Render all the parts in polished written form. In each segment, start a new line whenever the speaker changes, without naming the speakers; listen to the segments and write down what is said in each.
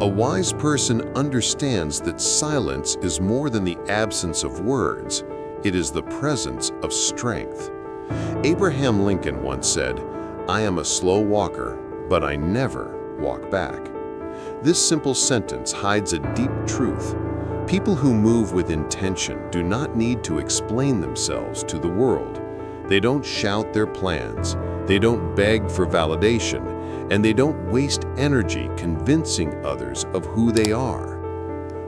A wise person understands that silence is more than the absence of words, it is the presence of strength. Abraham Lincoln once said, "I am a slow walker, but I never walk back." This simple sentence hides a deep truth. People who move with intention do not need to explain themselves to the world. They don't shout their plans, they don't beg for validation, and they don't waste energy convincing others of who they are.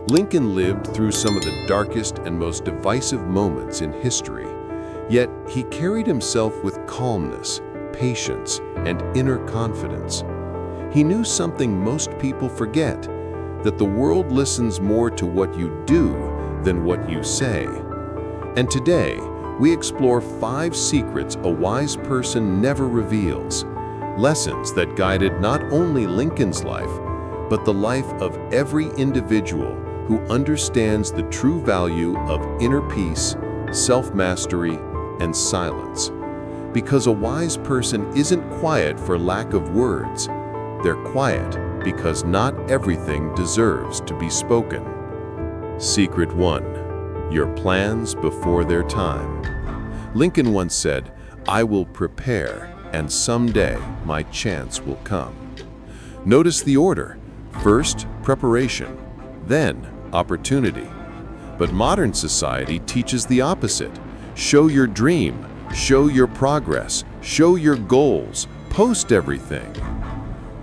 Lincoln lived through some of the darkest and most divisive moments in history, yet he carried himself with calmness, patience, and inner confidence. He knew something most people forget, that the world listens more to what you do than what you say. And today, we explore 5 secrets a wise person never reveals, lessons that guided not only Lincoln's life, but the life of every individual who understands the true value of inner peace, self-mastery, and silence. Because a wise person isn't quiet for lack of words, they're quiet because not everything deserves to be spoken. Secret 1. Your plans before their time. Lincoln once said, "I will prepare, and someday my chance will come." Notice the order. First, preparation, then opportunity. But modern society teaches the opposite. Show your dream, show your progress, show your goals, post everything.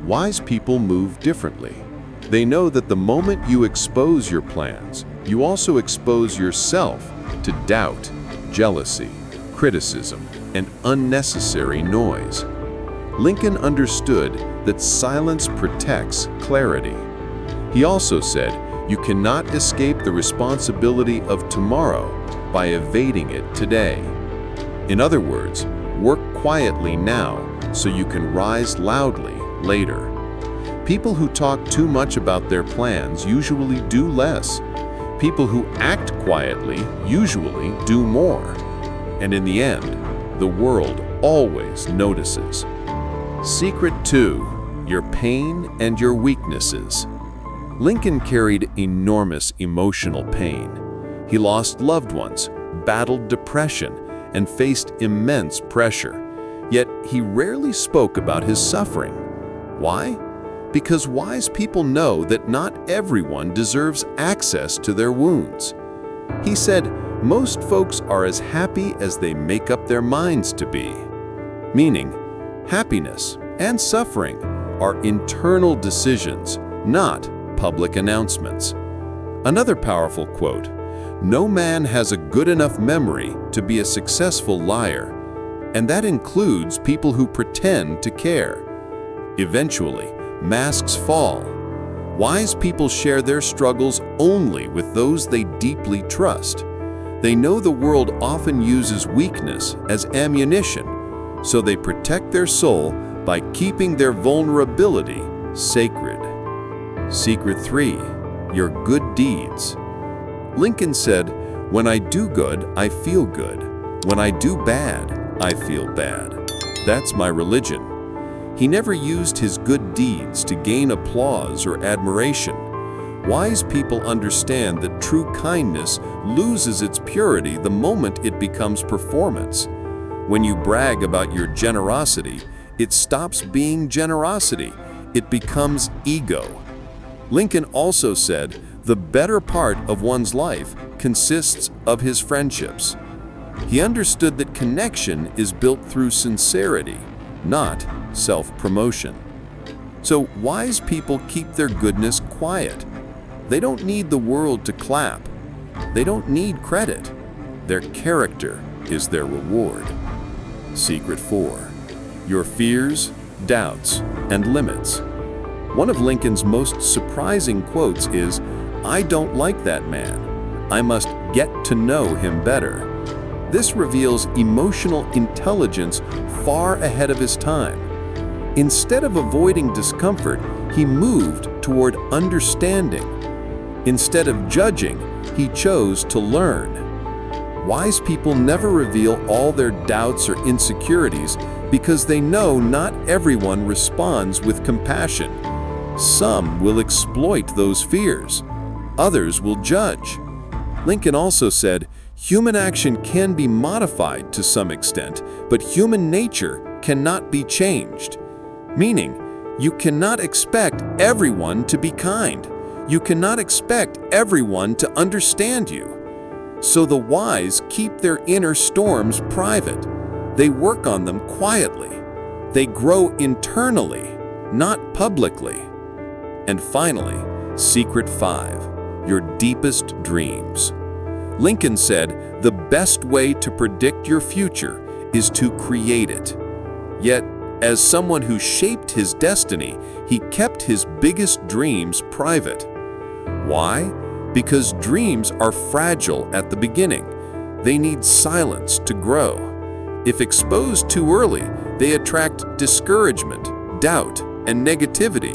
Wise people move differently. They know that the moment you expose your plans, you also expose yourself to doubt, jealousy, criticism, and unnecessary noise. Lincoln understood that silence protects clarity. He also said, "You cannot escape the responsibility of tomorrow by evading it today." In other words, work quietly now so you can rise loudly later. People who talk too much about their plans usually do less. People who act quietly usually do more. And in the end, the world always notices. Secret 2. Your pain and your weaknesses. Lincoln carried enormous emotional pain. He lost loved ones, battled depression, and faced immense pressure. Yet he rarely spoke about his suffering. Why? Because wise people know that not everyone deserves access to their wounds. He said, "Most folks are as happy as they make up their minds to be." Meaning, happiness and suffering are internal decisions, not public announcements. Another powerful quote, "No man has a good enough memory to be a successful liar," and that includes people who pretend to care. Eventually, masks fall. Wise people share their struggles only with those they deeply trust. They know the world often uses weakness as ammunition, so they protect their soul by keeping their vulnerability sacred. Secret 3. Your good deeds. Lincoln said, "When I do good, I feel good. When I do bad, I feel bad. That's my religion." He never used his good deeds to gain applause or admiration. Wise people understand that true kindness loses its purity the moment it becomes performance. When you brag about your generosity, it stops being generosity. It becomes ego. Lincoln also said, "The better part of one's life consists of his friendships." He understood that connection is built through sincerity, not self-promotion. So wise people keep their goodness quiet. They don't need the world to clap. They don't need credit. Their character is their reward. Secret 4. Your fears, doubts, and limits. One of Lincoln's most surprising quotes is, "I don't like that man. I must get to know him better." This reveals emotional intelligence far ahead of his time. Instead of avoiding discomfort, he moved toward understanding. Instead of judging, he chose to learn. Wise people never reveal all their doubts or insecurities because they know not everyone responds with compassion.
Some will exploit those fears. Others will judge. Lincoln also said, human action can be modified to some extent, but human nature cannot be changed. Meaning, you cannot expect everyone to be kind. You cannot expect everyone to understand you. So the wise keep their inner storms private. They work on them quietly. They grow internally, not publicly. And finally, Secret 5, your deepest dreams. Lincoln said, the best way to predict your future is to create it. Yet, as someone who shaped his destiny, he kept his biggest dreams private. Why? Because dreams are fragile at the beginning. They need silence to grow. If exposed too early, they attract discouragement, doubt, and negativity.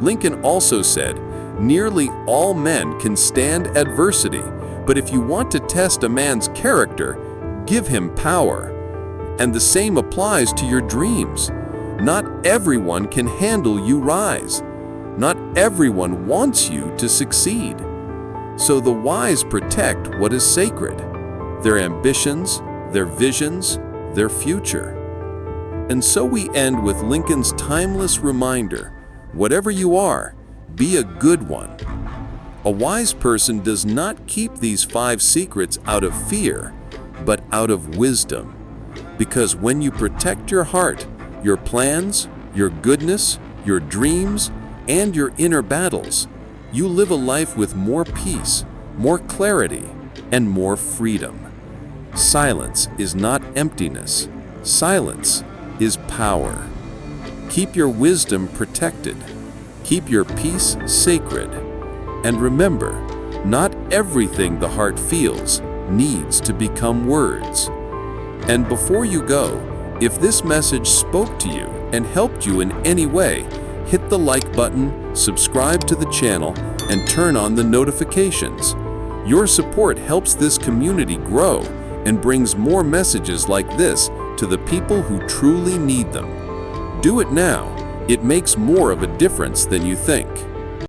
Lincoln also said, nearly all men can stand adversity, but if you want to test a man's character, give him power. And the same applies to your dreams. Not everyone can handle you rise. Not everyone wants you to succeed. So the wise protect what is sacred, their ambitions, their visions, their future. And so we end with Lincoln's timeless reminder, whatever you are, be a good one. A wise person does not keep these 5 secrets out of fear, but out of wisdom. Because when you protect your heart, your plans, your goodness, your dreams, and your inner battles, you live a life with more peace, more clarity, and more freedom. Silence is not emptiness. Silence is power. Keep your wisdom protected. Keep your peace sacred. And remember, not everything the heart feels needs to become words. And before you go, if this message spoke to you and helped you in any way, hit the like button, subscribe to the channel, and turn on the notifications. Your support helps this community grow and brings more messages like this to the people who truly need them. Do it now. It makes more of a difference than you think.